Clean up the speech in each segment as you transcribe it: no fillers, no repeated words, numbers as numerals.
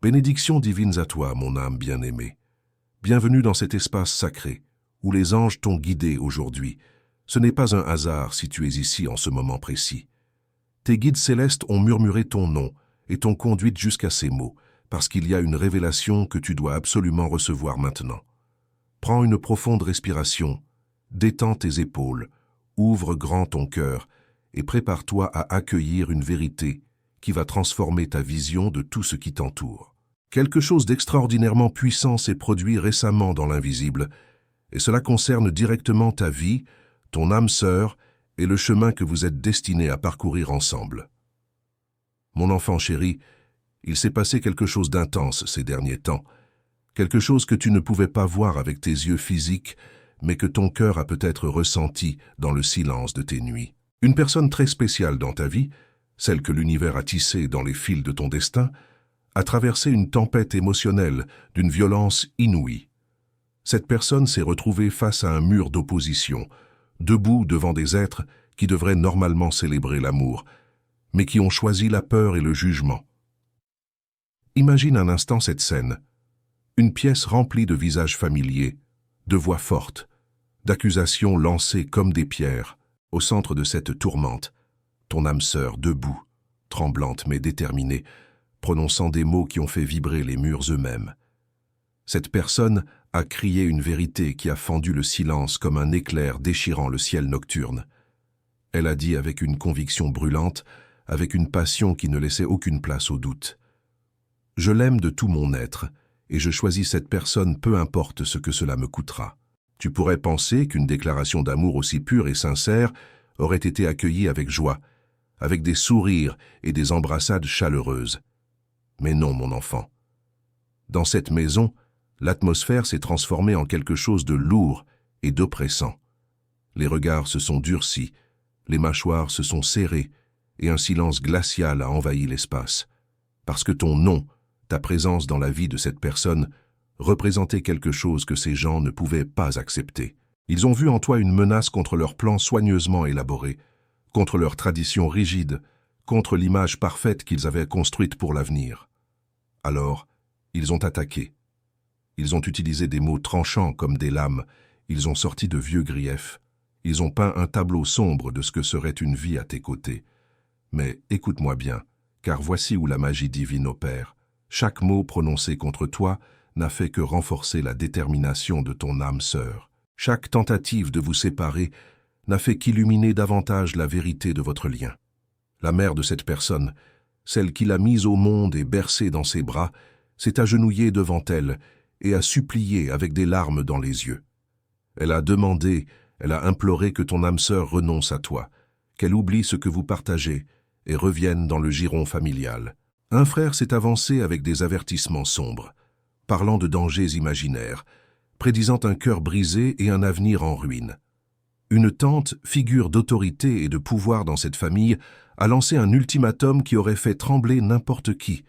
Bénédictions divines à toi, mon âme bien-aimée. Bienvenue dans cet espace sacré, où les anges t'ont guidé aujourd'hui. Ce n'est pas un hasard si tu es ici en ce moment précis. Tes guides célestes ont murmuré ton nom et t'ont conduite jusqu'à ces mots, parce qu'il y a une révélation que tu dois absolument recevoir maintenant. Prends une profonde respiration, détends tes épaules, ouvre grand ton cœur et prépare-toi à accueillir une vérité qui va transformer ta vision de tout ce qui t'entoure. Quelque chose d'extraordinairement puissant s'est produit récemment dans l'invisible, et cela concerne directement ta vie, ton âme sœur et le chemin que vous êtes destinés à parcourir ensemble. Mon enfant chéri, il s'est passé quelque chose d'intense ces derniers temps, quelque chose que tu ne pouvais pas voir avec tes yeux physiques, mais que ton cœur a peut-être ressenti dans le silence de tes nuits. Une personne très spéciale dans ta vie, celle que l'univers a tissée dans les fils de ton destin, a traversé une tempête émotionnelle d'une violence inouïe. Cette personne s'est retrouvée face à un mur d'opposition, debout devant des êtres qui devraient normalement célébrer l'amour, mais qui ont choisi la peur et le jugement. Imagine un instant cette scène, une pièce remplie de visages familiers, de voix fortes, d'accusations lancées comme des pierres. Au centre de cette tourmente, ton âme sœur debout, tremblante mais déterminée, prononçant des mots qui ont fait vibrer les murs eux-mêmes. Cette personne a crié une vérité qui a fendu le silence comme un éclair déchirant le ciel nocturne. Elle a dit avec une conviction brûlante, avec une passion qui ne laissait aucune place au doute. « Je l'aime de tout mon être, et je choisis cette personne peu importe ce que cela me coûtera. » Tu pourrais penser qu'une déclaration d'amour aussi pure et sincère aurait été accueillie avec joie, avec des sourires et des embrassades chaleureuses. Mais non, mon enfant. Dans cette maison, l'atmosphère s'est transformée en quelque chose de lourd et d'oppressant. Les regards se sont durcis, les mâchoires se sont serrées, et un silence glacial a envahi l'espace. Parce que ton nom, ta présence dans la vie de cette personne, représentait quelque chose que ces gens ne pouvaient pas accepter. Ils ont vu en toi une menace contre leurs plans soigneusement élaborés, contre leurs traditions rigides, contre l'image parfaite qu'ils avaient construite pour l'avenir. Alors, ils ont attaqué. Ils ont utilisé des mots tranchants comme des lames, ils ont sorti de vieux griefs, ils ont peint un tableau sombre de ce que serait une vie à tes côtés. Mais écoute-moi bien, car voici où la magie divine opère. Chaque mot prononcé contre toi n'a fait que renforcer la détermination de ton âme sœur. Chaque tentative de vous séparer n'a fait qu'illuminer davantage la vérité de votre lien. La mère de cette personne, celle qui l'a mise au monde et bercée dans ses bras, s'est agenouillée devant elle et a supplié avec des larmes dans les yeux. Elle a demandé, elle a imploré que ton âme sœur renonce à toi, qu'elle oublie ce que vous partagez et revienne dans le giron familial. Un frère s'est avancé avec des avertissements sombres, parlant de dangers imaginaires, prédisant un cœur brisé et un avenir en ruine. Une tante, figure d'autorité et de pouvoir dans cette famille, a lancé un ultimatum qui aurait fait trembler n'importe qui.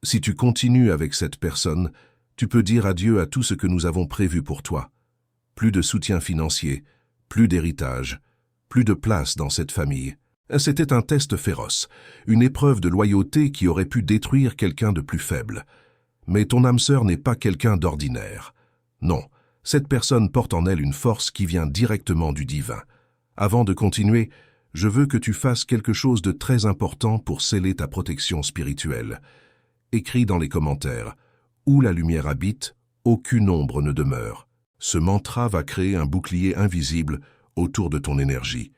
Si tu continues avec cette personne, tu peux dire adieu à tout ce que nous avons prévu pour toi. Plus de soutien financier, plus d'héritage, plus de place dans cette famille. C'était un test féroce, une épreuve de loyauté qui aurait pu détruire quelqu'un de plus faible. Mais ton âme sœur n'est pas quelqu'un d'ordinaire. Non, cette personne porte en elle une force qui vient directement du divin. Avant de continuer, je veux que tu fasses quelque chose de très important pour sceller ta protection spirituelle. Écris dans les commentaires « Où la lumière habite, aucune ombre ne demeure ». Ce mantra va créer un bouclier invisible autour de ton énergie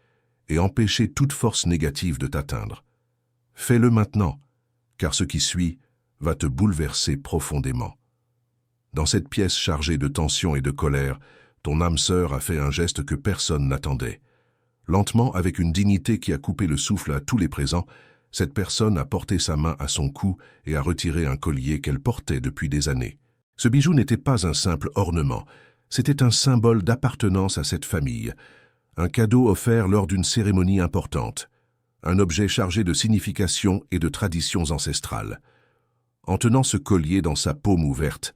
et empêcher toute force négative de t'atteindre. Fais-le maintenant, car ce qui suit va te bouleverser profondément. Dans cette pièce chargée de tension et de colère, ton âme sœur a fait un geste que personne n'attendait. Lentement, avec une dignité qui a coupé le souffle à tous les présents, cette personne a porté sa main à son cou et a retiré un collier qu'elle portait depuis des années. Ce bijou n'était pas un simple ornement, c'était un symbole d'appartenance à cette famille, un cadeau offert lors d'une cérémonie importante, un objet chargé de signification et de traditions ancestrales. En tenant ce collier dans sa paume ouverte,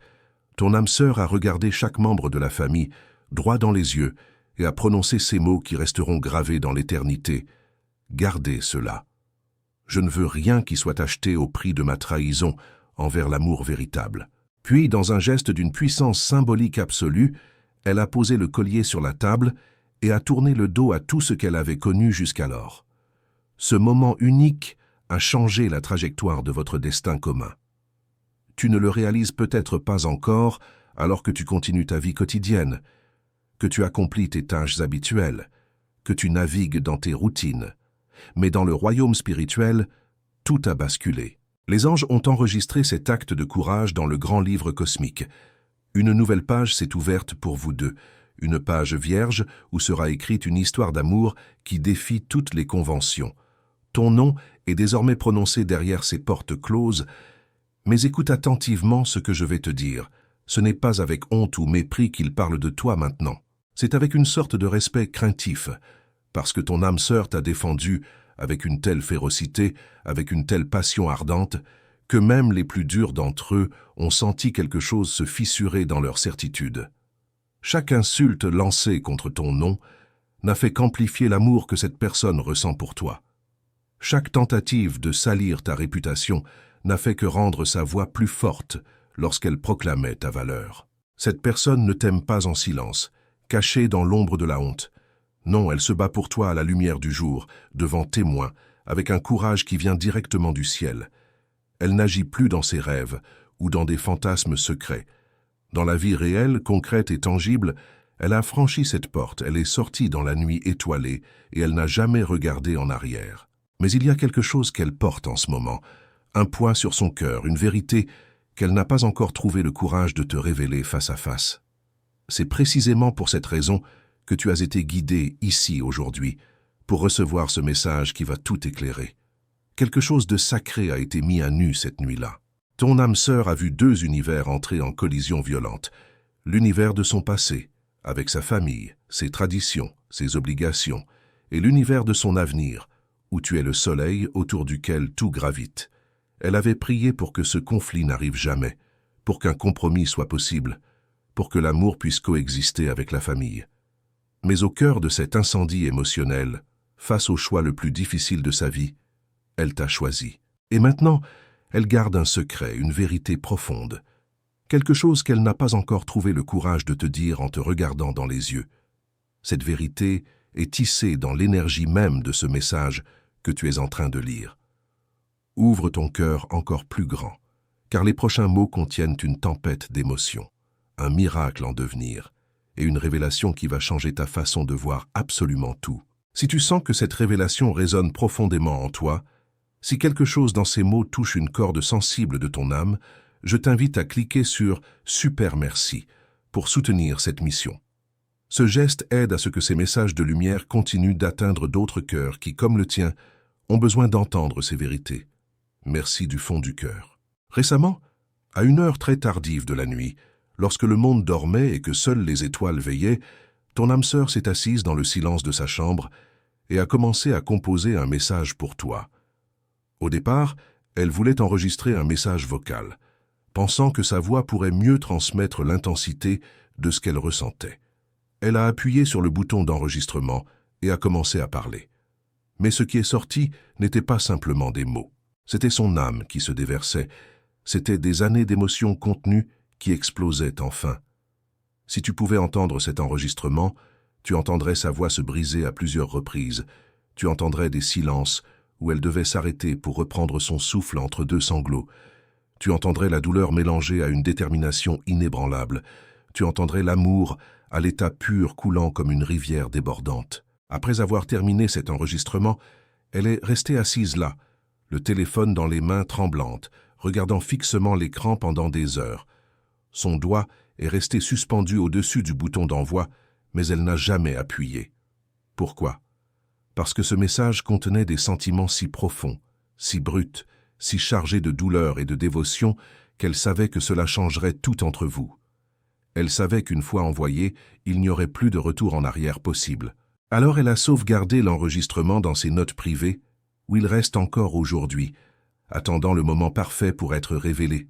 ton âme sœur a regardé chaque membre de la famille droit dans les yeux et a prononcé ces mots qui resteront gravés dans l'éternité. Gardez cela. Je ne veux rien qui soit acheté au prix de ma trahison envers l'amour véritable. Puis, dans un geste d'une puissance symbolique absolue, elle a posé le collier sur la table et a tourné le dos à tout ce qu'elle avait connu jusqu'alors. Ce moment unique a changé la trajectoire de votre destin commun. Tu ne le réalises peut-être pas encore alors que tu continues ta vie quotidienne, que tu accomplis tes tâches habituelles, que tu navigues dans tes routines. Mais dans le royaume spirituel, tout a basculé. Les anges ont enregistré cet acte de courage dans le grand livre cosmique. Une nouvelle page s'est ouverte pour vous deux, une page vierge où sera écrite une histoire d'amour qui défie toutes les conventions. Ton nom est désormais prononcé derrière ces portes closes, mais écoute attentivement ce que je vais te dire. Ce n'est pas avec honte ou mépris qu'il parle de toi maintenant. C'est avec une sorte de respect craintif, parce que ton âme sœur t'a défendu avec une telle férocité, avec une telle passion ardente, que même les plus durs d'entre eux ont senti quelque chose se fissurer dans leur certitude. Chaque insulte lancée contre ton nom n'a fait qu'amplifier l'amour que cette personne ressent pour toi. Chaque tentative de salir ta réputation n'a fait que rendre sa voix plus forte lorsqu'elle proclamait ta valeur. Cette personne ne t'aime pas en silence, cachée dans l'ombre de la honte. Non, elle se bat pour toi à la lumière du jour, devant témoins, avec un courage qui vient directement du ciel. Elle n'agit plus dans ses rêves ou dans des fantasmes secrets. Dans la vie réelle, concrète et tangible, elle a franchi cette porte, elle est sortie dans la nuit étoilée et elle n'a jamais regardé en arrière. Mais il y a quelque chose qu'elle porte en ce moment, un poids sur son cœur, une vérité qu'elle n'a pas encore trouvé le courage de te révéler face à face. C'est précisément pour cette raison que tu as été guidé ici aujourd'hui, pour recevoir ce message qui va tout éclairer. Quelque chose de sacré a été mis à nu cette nuit-là. Ton âme sœur a vu deux univers entrer en collision violente. L'univers de son passé, avec sa famille, ses traditions, ses obligations, et l'univers de son avenir, où tu es le soleil autour duquel tout gravite. Elle avait prié pour que ce conflit n'arrive jamais, pour qu'un compromis soit possible, pour que l'amour puisse coexister avec la famille. Mais au cœur de cet incendie émotionnel, face au choix le plus difficile de sa vie, elle t'a choisi. Et maintenant, elle garde un secret, une vérité profonde, quelque chose qu'elle n'a pas encore trouvé le courage de te dire en te regardant dans les yeux. Cette vérité est tissée dans l'énergie même de ce message que tu es en train de lire. Ouvre ton cœur encore plus grand, car les prochains mots contiennent une tempête d'émotions, un miracle en devenir, et une révélation qui va changer ta façon de voir absolument tout. Si tu sens que cette révélation résonne profondément en toi, si quelque chose dans ces mots touche une corde sensible de ton âme, je t'invite à cliquer sur « Super merci » pour soutenir cette mission. Ce geste aide à ce que ces messages de lumière continuent d'atteindre d'autres cœurs qui, comme le tien, ont besoin d'entendre ces vérités. Merci du fond du cœur. Récemment, à une heure très tardive de la nuit, lorsque le monde dormait et que seules les étoiles veillaient, ton âme sœur s'est assise dans le silence de sa chambre et a commencé à composer un message pour toi. Au départ, elle voulait enregistrer un message vocal, pensant que sa voix pourrait mieux transmettre l'intensité de ce qu'elle ressentait. Elle a appuyé sur le bouton d'enregistrement et a commencé à parler. Mais ce qui est sorti n'était pas simplement des mots. C'était son âme qui se déversait. C'était des années d'émotions contenues qui explosaient enfin. Si tu pouvais entendre cet enregistrement, tu entendrais sa voix se briser à plusieurs reprises. Tu entendrais des silences où elle devait s'arrêter pour reprendre son souffle entre deux sanglots. Tu entendrais la douleur mélangée à une détermination inébranlable. Tu entendrais l'amour à l'état pur coulant comme une rivière débordante. Après avoir terminé cet enregistrement, elle est restée assise là, le téléphone dans les mains tremblantes, regardant fixement l'écran pendant des heures. Son doigt est resté suspendu au-dessus du bouton d'envoi, mais elle n'a jamais appuyé. Pourquoi? Parce que ce message contenait des sentiments si profonds, si bruts, si chargés de douleur et de dévotion qu'elle savait que cela changerait tout entre vous. Elle savait qu'une fois envoyé, il n'y aurait plus de retour en arrière possible. Alors elle a sauvegardé l'enregistrement dans ses notes privées, où il reste encore aujourd'hui, attendant le moment parfait pour être révélé.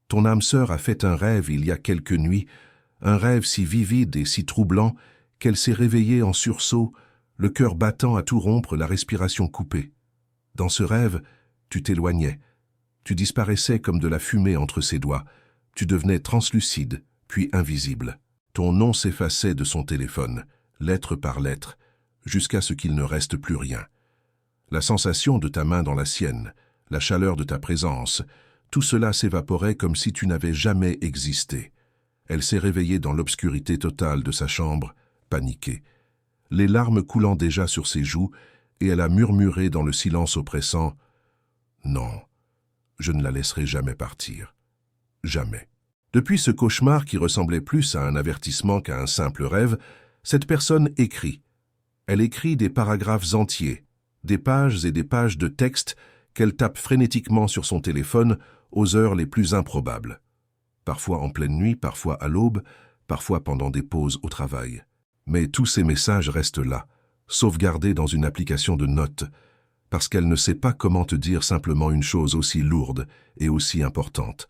Ton âme sœur a fait un rêve il y a quelques nuits, un rêve si vivide et si troublant qu'elle s'est réveillée en sursaut, le cœur battant à tout rompre, la respiration coupée. Dans ce rêve, tu t'éloignais. Tu disparaissais comme de la fumée entre ses doigts. Tu devenais translucide, puis invisible. Ton nom s'effaçait de son téléphone, lettre par lettre, jusqu'à ce qu'il ne reste plus rien. La sensation de ta main dans la sienne, la chaleur de ta présence, tout cela s'évaporait comme si tu n'avais jamais existé. Elle s'est réveillée dans l'obscurité totale de sa chambre, paniquée, les larmes coulant déjà sur ses joues, et elle a murmuré dans le silence oppressant « Non, je ne la laisserai jamais partir. Jamais. » Depuis ce cauchemar qui ressemblait plus à un avertissement qu'à un simple rêve, cette personne écrit. Elle écrit des paragraphes entiers, des pages et des pages de texte qu'elle tape frénétiquement sur son téléphone aux heures les plus improbables. Parfois en pleine nuit, parfois à l'aube, parfois pendant des pauses au travail. Mais tous ces messages restent là, sauvegardés dans une application de notes, parce qu'elle ne sait pas comment te dire simplement une chose aussi lourde et aussi importante.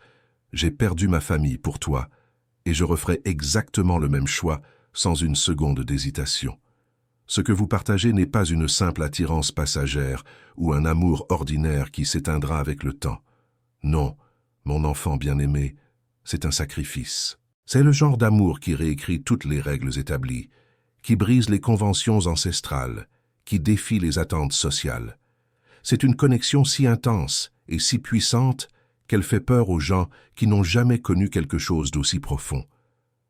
J'ai perdu ma famille pour toi, et je referai exactement le même choix sans une seconde d'hésitation. Ce que vous partagez n'est pas une simple attirance passagère ou un amour ordinaire qui s'éteindra avec le temps. Non, mon enfant bien-aimé, c'est un sacrifice. C'est le genre d'amour qui réécrit toutes les règles établies, qui brise les conventions ancestrales, qui défie les attentes sociales. C'est une connexion si intense et si puissante qu'elle fait peur aux gens qui n'ont jamais connu quelque chose d'aussi profond.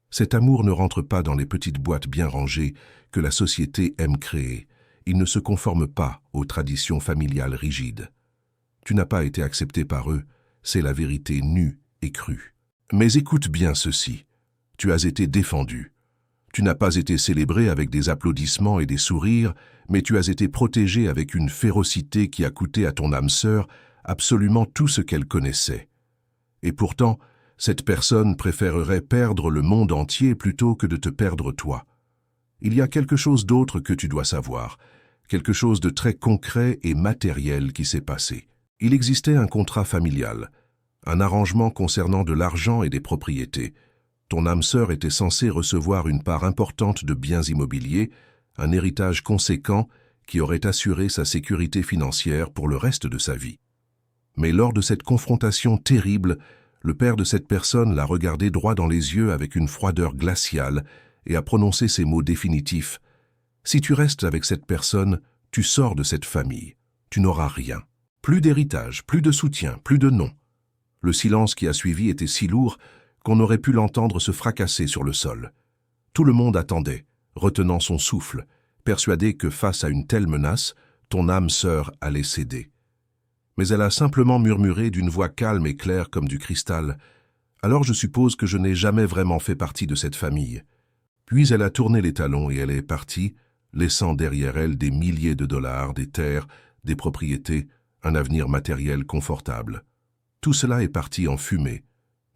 Cet amour ne rentre pas dans les petites boîtes bien rangées que la société aime créer. Il ne se conforme pas aux traditions familiales rigides. Tu n'as pas été accepté par eux, c'est la vérité nue et crue. Mais écoute bien ceci, tu as été défendu. Tu n'as pas été célébré avec des applaudissements et des sourires, mais tu as été protégé avec une férocité qui a coûté à ton âme sœur absolument tout ce qu'elle connaissait. Et pourtant, cette personne préférerait perdre le monde entier plutôt que de te perdre toi. Il y a quelque chose d'autre que tu dois savoir, quelque chose de très concret et matériel qui s'est passé. Il existait un contrat familial, un arrangement concernant de l'argent et des propriétés. Ton âme sœur était censée recevoir une part importante de biens immobiliers, un héritage conséquent qui aurait assuré sa sécurité financière pour le reste de sa vie. Mais lors de cette confrontation terrible, le père de cette personne l'a regardé droit dans les yeux avec une froideur glaciale et a prononcé ces mots définitifs. « Si tu restes avec cette personne, tu sors de cette famille. Tu n'auras rien. Plus d'héritage, plus de soutien, plus de nom. » Le silence qui a suivi était si lourd qu'on aurait pu l'entendre se fracasser sur le sol. Tout le monde attendait, retenant son souffle, persuadé que face à une telle menace, ton âme sœur allait céder. Mais elle a simplement murmuré d'une voix calme et claire comme du cristal. « Alors je suppose que je n'ai jamais vraiment fait partie de cette famille. » Puis elle a tourné les talons et elle est partie, laissant derrière elle des milliers de dollars, des terres, des propriétés, un avenir matériel confortable. Tout cela est parti en fumée,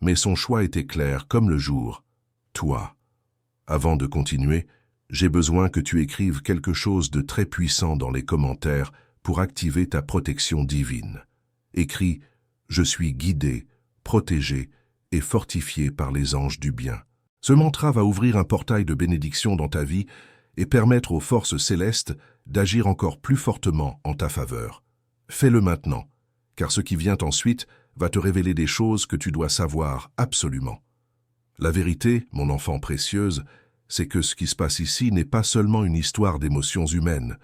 mais son choix était clair comme le jour. Toi. Avant de continuer, j'ai besoin que tu écrives quelque chose de très puissant dans les commentaires pour activer ta protection divine. Écris « Je suis guidé, protégé et fortifié par les anges du bien ». Ce mantra va ouvrir un portail de bénédiction dans ta vie et permettre aux forces célestes d'agir encore plus fortement en ta faveur. Fais-le maintenant, car ce qui vient ensuite va te révéler des choses que tu dois savoir absolument. La vérité, mon enfant précieuse, c'est que ce qui se passe ici n'est pas seulement une histoire d'émotions humaines,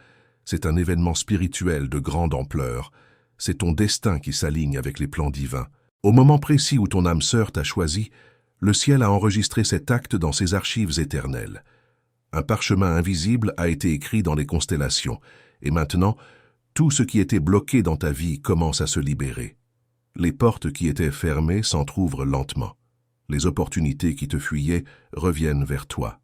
c'est un événement spirituel de grande ampleur. C'est ton destin qui s'aligne avec les plans divins. Au moment précis où ton âme sœur t'a choisi, le ciel a enregistré cet acte dans ses archives éternelles. Un parchemin invisible a été écrit dans les constellations, et maintenant, tout ce qui était bloqué dans ta vie commence à se libérer. Les portes qui étaient fermées s'entr'ouvrent lentement. Les opportunités qui te fuyaient reviennent vers toi.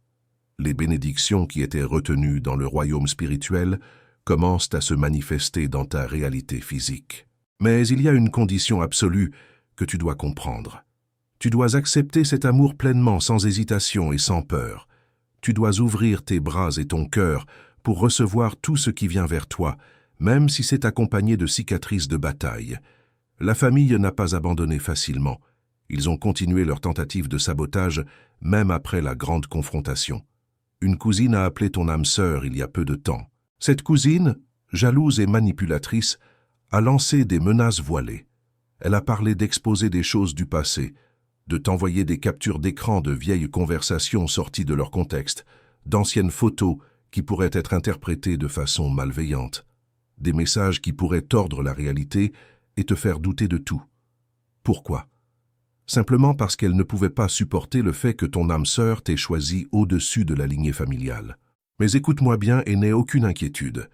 Les bénédictions qui étaient retenues dans le royaume spirituel commencent à se manifester dans ta réalité physique. Mais il y a une condition absolue que tu dois comprendre. Tu dois accepter cet amour pleinement, sans hésitation et sans peur. Tu dois ouvrir tes bras et ton cœur pour recevoir tout ce qui vient vers toi, même si c'est accompagné de cicatrices de bataille. La famille n'a pas abandonné facilement. Ils ont continué leur tentative de sabotage, même après la grande confrontation. Une cousine a appelé ton âme sœur il y a peu de temps. Cette cousine, jalouse et manipulatrice, a lancé des menaces voilées. Elle a parlé d'exposer des choses du passé, de t'envoyer des captures d'écran de vieilles conversations sorties de leur contexte, d'anciennes photos qui pourraient être interprétées de façon malveillante, des messages qui pourraient tordre la réalité et te faire douter de tout. Pourquoi? Simplement parce qu'elle ne pouvait pas supporter le fait que ton âme sœur t'ait choisi au-dessus de la lignée familiale. Mais écoute-moi bien et n'aie aucune inquiétude.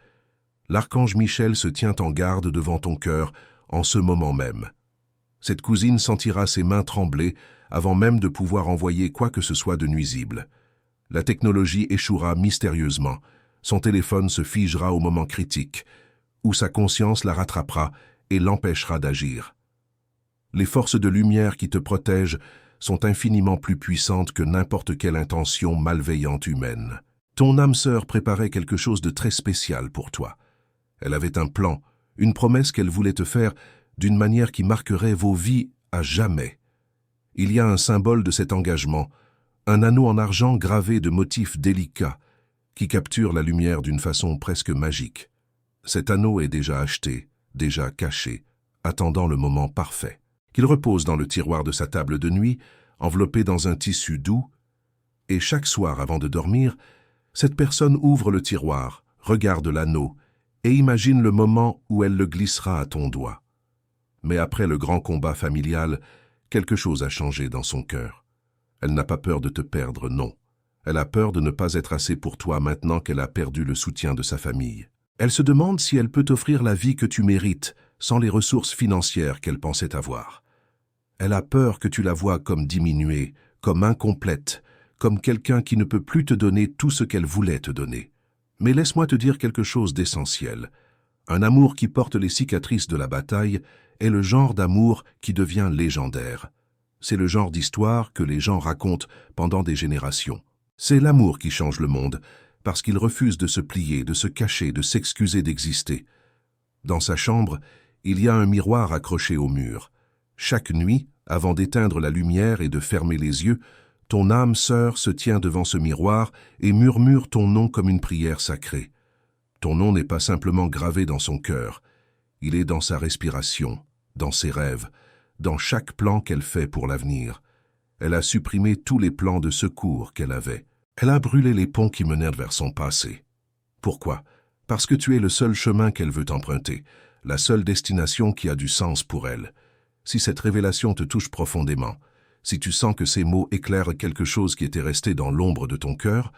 L'archange Michel se tient en garde devant ton cœur en ce moment même. Cette cousine sentira ses mains trembler avant même de pouvoir envoyer quoi que ce soit de nuisible. La technologie échouera mystérieusement, son téléphone se figera au moment critique, où sa conscience la rattrapera et l'empêchera d'agir. Les forces de lumière qui te protègent sont infiniment plus puissantes que n'importe quelle intention malveillante humaine. Ton âme sœur préparait quelque chose de très spécial pour toi. Elle avait un plan, une promesse qu'elle voulait te faire d'une manière qui marquerait vos vies à jamais. Il y a un symbole de cet engagement, un anneau en argent gravé de motifs délicats qui capture la lumière d'une façon presque magique. Cet anneau est déjà acheté, déjà caché, attendant le moment parfait. Qu'il repose dans le tiroir de sa table de nuit, enveloppé dans un tissu doux, et chaque soir avant de dormir, cette personne ouvre le tiroir, regarde l'anneau, et imagine le moment où elle le glissera à ton doigt. Mais après le grand combat familial, quelque chose a changé dans son cœur. Elle n'a pas peur de te perdre, non. Elle a peur de ne pas être assez pour toi maintenant qu'elle a perdu le soutien de sa famille. Elle se demande si elle peut t'offrir la vie que tu mérites, sans les ressources financières qu'elle pensait avoir. Elle a peur que tu la vois comme diminuée, comme incomplète, comme quelqu'un qui ne peut plus te donner tout ce qu'elle voulait te donner. Mais laisse-moi te dire quelque chose d'essentiel. Un amour qui porte les cicatrices de la bataille est le genre d'amour qui devient légendaire. C'est le genre d'histoire que les gens racontent pendant des générations. C'est l'amour qui change le monde, parce qu'il refuse de se plier, de se cacher, de s'excuser d'exister. Dans sa chambre, il y a un miroir accroché au mur. Chaque nuit, avant d'éteindre la lumière et de fermer les yeux, ton âme sœur se tient devant ce miroir et murmure ton nom comme une prière sacrée. Ton nom n'est pas simplement gravé dans son cœur, il est dans sa respiration, dans ses rêves, dans chaque plan qu'elle fait pour l'avenir. Elle a supprimé tous les plans de secours qu'elle avait. Elle a brûlé les ponts qui menèrent vers son passé. Pourquoi? Parce que tu es le seul chemin qu'elle veut emprunter, la seule destination qui a du sens pour elle. Si cette révélation te touche profondément, si tu sens que ces mots éclairent quelque chose qui était resté dans l'ombre de ton cœur,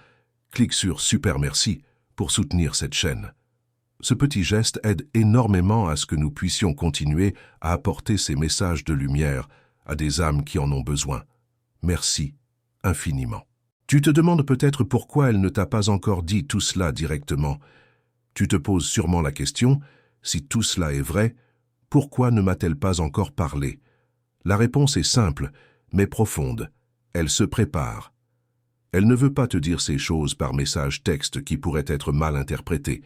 clique sur « Super merci » pour soutenir cette chaîne. Ce petit geste aide énormément à ce que nous puissions continuer à apporter ces messages de lumière à des âmes qui en ont besoin. Merci infiniment. Tu te demandes peut-être pourquoi elle ne t'a pas encore dit tout cela directement. Tu te poses sûrement la question, si tout cela est vrai, pourquoi ne m'a-t-elle pas encore parlé? La réponse est simple, mais profonde. Elle se prépare. Elle ne veut pas te dire ces choses par message texte qui pourrait être mal interprété.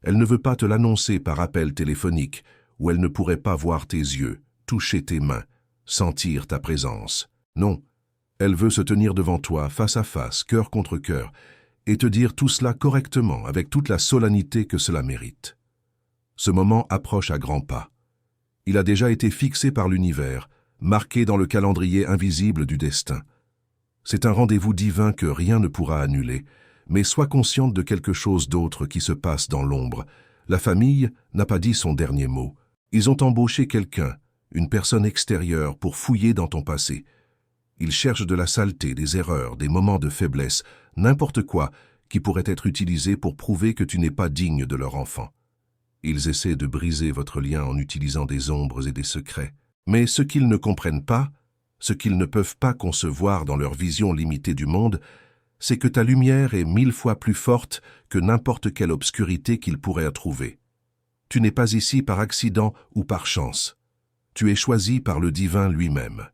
Elle ne veut pas te l'annoncer par appel téléphonique, où elle ne pourrait pas voir tes yeux, toucher tes mains, sentir ta présence. Non, elle veut se tenir devant toi, face à face, cœur contre cœur, et te dire tout cela correctement, avec toute la solennité que cela mérite. Ce moment approche à grands pas. Il a déjà été fixé par l'univers, marqué dans le calendrier invisible du destin. C'est un rendez-vous divin que rien ne pourra annuler, mais sois consciente de quelque chose d'autre qui se passe dans l'ombre. La famille n'a pas dit son dernier mot. Ils ont embauché quelqu'un, une personne extérieure, pour fouiller dans ton passé. Ils cherchent de la saleté, des erreurs, des moments de faiblesse, n'importe quoi qui pourrait être utilisé pour prouver que tu n'es pas digne de leur enfant. Ils essaient de briser votre lien en utilisant des ombres et des secrets. Mais ce qu'ils ne comprennent pas, ce qu'ils ne peuvent pas concevoir dans leur vision limitée du monde, c'est que ta lumière est 1000 fois plus forte que n'importe quelle obscurité qu'ils pourraient trouver. Tu n'es pas ici par accident ou par chance. Tu es choisi par le divin lui-même.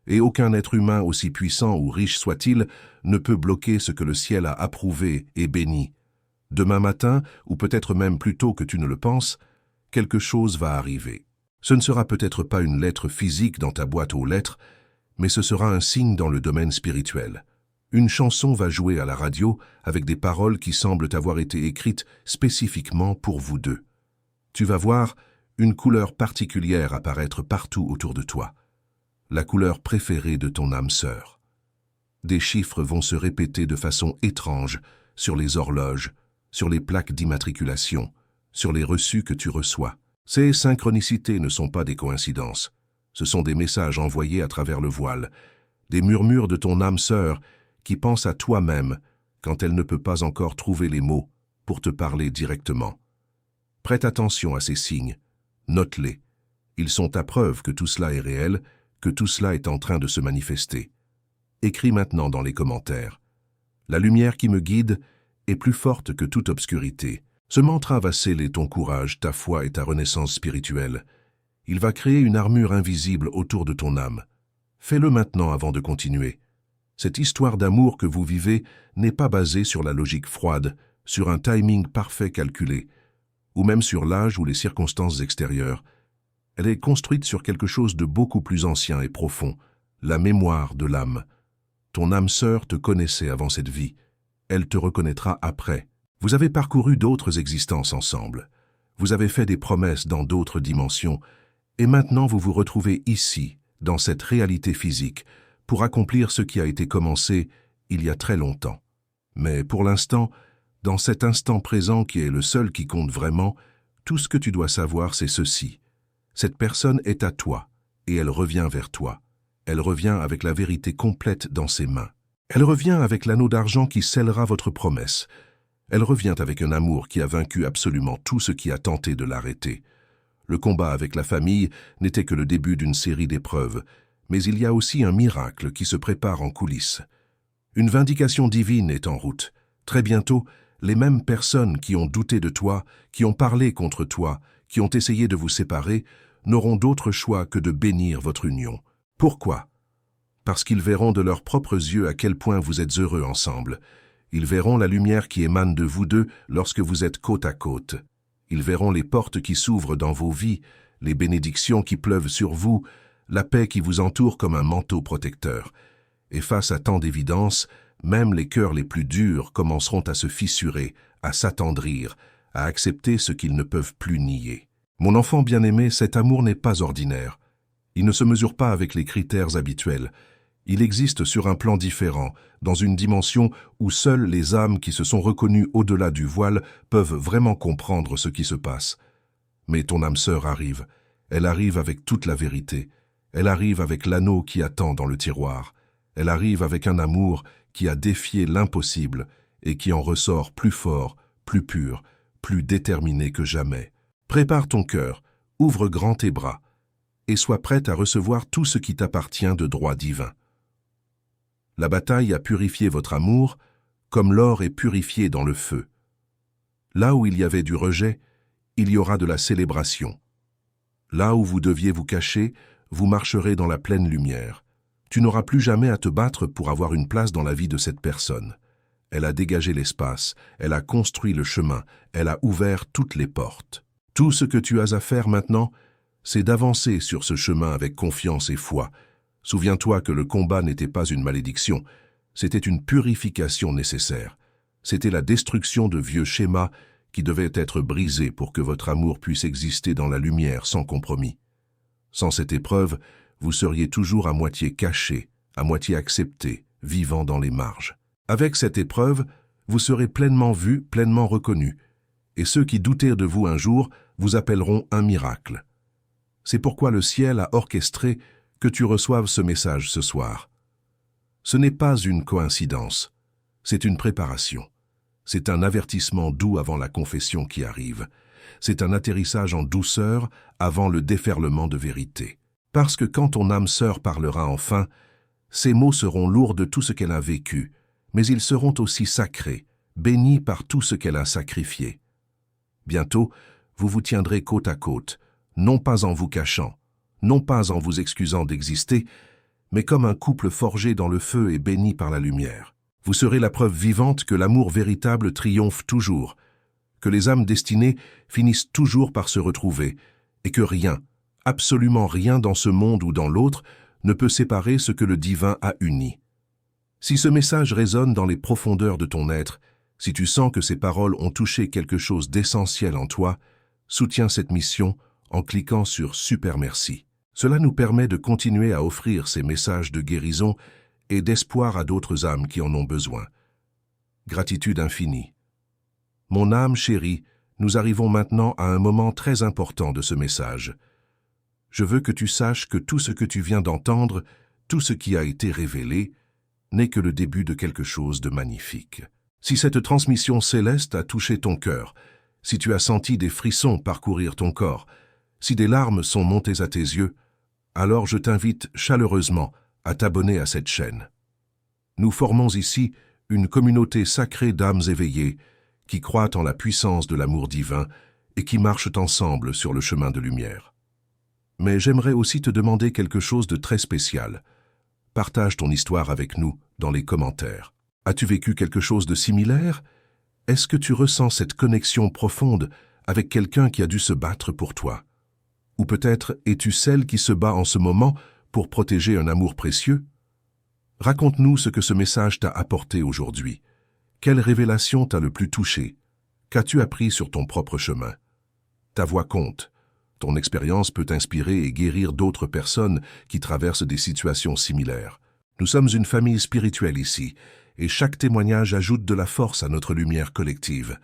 Et aucun être humain, aussi puissant ou riche soit-il, ne peut bloquer ce que le ciel a approuvé et béni. Demain matin, ou peut-être même plus tôt que tu ne le penses, quelque chose va arriver. Ce ne sera peut-être pas une lettre physique dans ta boîte aux lettres, mais ce sera un signe dans le domaine spirituel. Une chanson va jouer à la radio avec des paroles qui semblent avoir été écrites spécifiquement pour vous deux. Tu vas voir, une couleur particulière apparaître partout autour de toi, la couleur préférée de ton âme sœur. Des chiffres vont se répéter de façon étrange sur les horloges, sur les plaques d'immatriculation, sur les reçus que tu reçois. Ces synchronicités ne sont pas des coïncidences. Ce sont des messages envoyés à travers le voile, des murmures de ton âme sœur qui pense à toi-même quand elle ne peut pas encore trouver les mots pour te parler directement. Prête attention à ces signes, note-les. Ils sont ta preuve que tout cela est réel, que tout cela est en train de se manifester. Écris maintenant dans les commentaires. La lumière qui me guide est plus forte que toute obscurité. Ce mantra va sceller ton courage, ta foi et ta renaissance spirituelle. Il va créer une armure invisible autour de ton âme. Fais-le maintenant avant de continuer. Cette histoire d'amour que vous vivez n'est pas basée sur la logique froide, sur un timing parfait calculé, ou même sur l'âge ou les circonstances extérieures. Elle est construite sur quelque chose de beaucoup plus ancien et profond, la mémoire de l'âme. Ton âme sœur te connaissait avant cette vie. Elle te reconnaîtra après. Vous avez parcouru d'autres existences ensemble. Vous avez fait des promesses dans d'autres dimensions, et maintenant vous vous retrouvez ici, dans cette réalité physique, pour accomplir ce qui a été commencé il y a très longtemps. Mais pour l'instant, dans cet instant présent qui est le seul qui compte vraiment, tout ce que tu dois savoir, c'est ceci. Cette personne est à toi, et elle revient vers toi. Elle revient avec la vérité complète dans ses mains. Elle revient avec l'anneau d'argent qui scellera votre promesse. Elle revient avec un amour qui a vaincu absolument tout ce qui a tenté de l'arrêter. Le combat avec la famille n'était que le début d'une série d'épreuves, mais il y a aussi un miracle qui se prépare en coulisses. Une vindication divine est en route. Très bientôt, les mêmes personnes qui ont douté de toi, qui ont parlé contre toi, qui ont essayé de vous séparer, n'auront d'autre choix que de bénir votre union. Pourquoi? Parce qu'ils verront de leurs propres yeux à quel point vous êtes heureux ensemble. Ils verront la lumière qui émane de vous deux lorsque vous êtes côte à côte. Ils verront les portes qui s'ouvrent dans vos vies, les bénédictions qui pleuvent sur vous, la paix qui vous entoure comme un manteau protecteur. Et face à tant d'évidence, même les cœurs les plus durs commenceront à se fissurer, à s'attendrir, à accepter ce qu'ils ne peuvent plus nier. Mon enfant bien-aimé, cet amour n'est pas ordinaire. Il ne se mesure pas avec les critères habituels. Il existe sur un plan différent, dans une dimension où seules les âmes qui se sont reconnues au-delà du voile peuvent vraiment comprendre ce qui se passe. Mais ton âme sœur arrive. Elle arrive avec toute la vérité. Elle arrive avec l'anneau qui attend dans le tiroir. Elle arrive avec un amour qui a défié l'impossible et qui en ressort plus fort, plus pur, plus déterminé que jamais. Prépare ton cœur, ouvre grand tes bras et sois prête à recevoir tout ce qui t'appartient de droit divin. La bataille a purifié votre amour, comme l'or est purifié dans le feu. Là où il y avait du rejet, il y aura de la célébration. Là où vous deviez vous cacher, vous marcherez dans la pleine lumière. Tu n'auras plus jamais à te battre pour avoir une place dans la vie de cette personne. Elle a dégagé l'espace, elle a construit le chemin, elle a ouvert toutes les portes. Tout ce que tu as à faire maintenant, c'est d'avancer sur ce chemin avec confiance et foi. Souviens-toi que le combat n'était pas une malédiction, c'était une purification nécessaire. C'était la destruction de vieux schémas qui devaient être brisés pour que votre amour puisse exister dans la lumière sans compromis. Sans cette épreuve, vous seriez toujours à moitié caché, à moitié accepté, vivant dans les marges. Avec cette épreuve, vous serez pleinement vu, pleinement reconnu, et ceux qui doutaient de vous un jour vous appelleront un miracle. C'est pourquoi le ciel a orchestré que tu reçoives ce message ce soir. Ce n'est pas une coïncidence, c'est une préparation. C'est un avertissement doux avant la confession qui arrive. C'est un atterrissage en douceur avant le déferlement de vérité. Parce que quand ton âme sœur parlera enfin, ces mots seront lourds de tout ce qu'elle a vécu, mais ils seront aussi sacrés, bénis par tout ce qu'elle a sacrifié. Bientôt, vous vous tiendrez côte à côte, non pas en vous cachant, non pas en vous excusant d'exister, mais comme un couple forgé dans le feu et béni par la lumière. Vous serez la preuve vivante que l'amour véritable triomphe toujours, que les âmes destinées finissent toujours par se retrouver, et que rien, absolument rien dans ce monde ou dans l'autre, ne peut séparer ce que le divin a uni. Si ce message résonne dans les profondeurs de ton être, si tu sens que ces paroles ont touché quelque chose d'essentiel en toi, soutiens cette mission en cliquant sur Super merci. Cela nous permet de continuer à offrir ces messages de guérison et d'espoir à d'autres âmes qui en ont besoin. Gratitude infinie. Mon âme chérie, nous arrivons maintenant à un moment très important de ce message. Je veux que tu saches que tout ce que tu viens d'entendre, tout ce qui a été révélé, n'est que le début de quelque chose de magnifique. Si cette transmission céleste a touché ton cœur, si tu as senti des frissons parcourir ton corps, si des larmes sont montées à tes yeux, alors je t'invite chaleureusement à t'abonner à cette chaîne. Nous formons ici une communauté sacrée d'âmes éveillées qui croient en la puissance de l'amour divin et qui marchent ensemble sur le chemin de lumière. Mais j'aimerais aussi te demander quelque chose de très spécial. Partage ton histoire avec nous dans les commentaires. As-tu vécu quelque chose de similaire? Est-ce que tu ressens cette connexion profonde avec quelqu'un qui a dû se battre pour toi? Ou peut-être es-tu celle qui se bat en ce moment pour protéger un amour précieux? Raconte-nous ce que ce message t'a apporté aujourd'hui. Quelle révélation t'a le plus touché? Qu'as-tu appris sur ton propre chemin? Ta voix compte. Ton expérience peut inspirer et guérir d'autres personnes qui traversent des situations similaires. Nous sommes une famille spirituelle ici, et chaque témoignage ajoute de la force à notre lumière collective.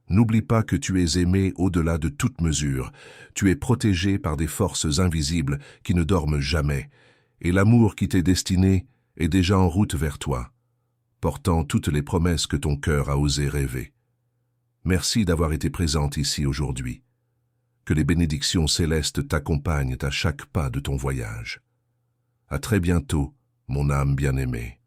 N'oublie pas que tu es aimé au-delà de toute mesure. Tu es protégé par des forces invisibles qui ne dorment jamais, et l'amour qui t'est destiné est déjà en route vers toi, portant toutes les promesses que ton cœur a osé rêver. Merci d'avoir été présente ici aujourd'hui. Que les bénédictions célestes t'accompagnent à chaque pas de ton voyage. À très bientôt, mon âme bien-aimée.